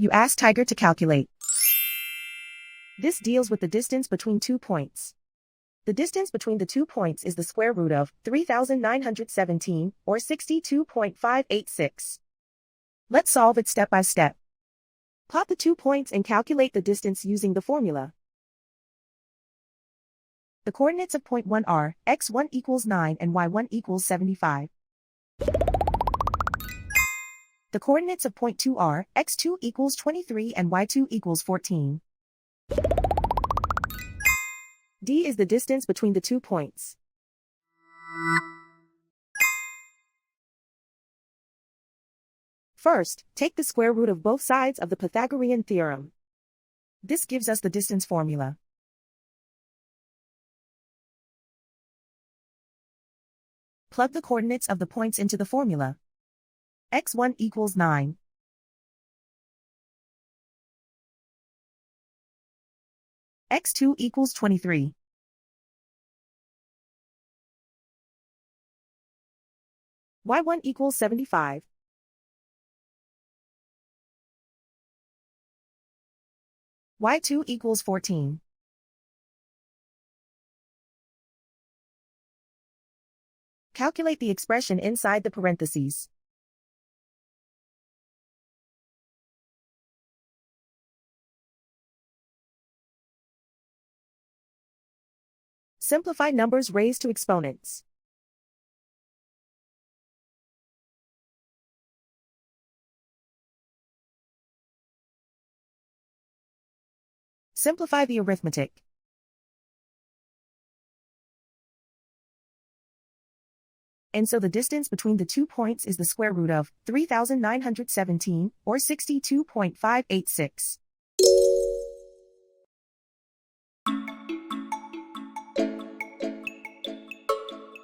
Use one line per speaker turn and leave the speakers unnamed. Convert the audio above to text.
You ask Tiger to calculate. This deals with the distance between 2 points. The distance between the 2 points is the square root of 3,917, or 62.586. Let's solve it step by step. Plot the 2 points and calculate the distance using the formula. The coordinates of point 1 are x1 equals 9 and y1 equals 75. The coordinates of point 2 are x2 equals 23 and y2 equals 14. D is the distance between the 2 points. First, take the square root of both sides of the Pythagorean theorem. This gives us the distance formula. Plug the coordinates of the points into the formula. x1 equals 9. x2 equals 23. y1 equals 75. y2 equals 14. Calculate the expression inside the parentheses. Simplify numbers raised to exponents. Simplify the arithmetic. And so the distance between the 2 points is the square root of 3,917, or 62.586.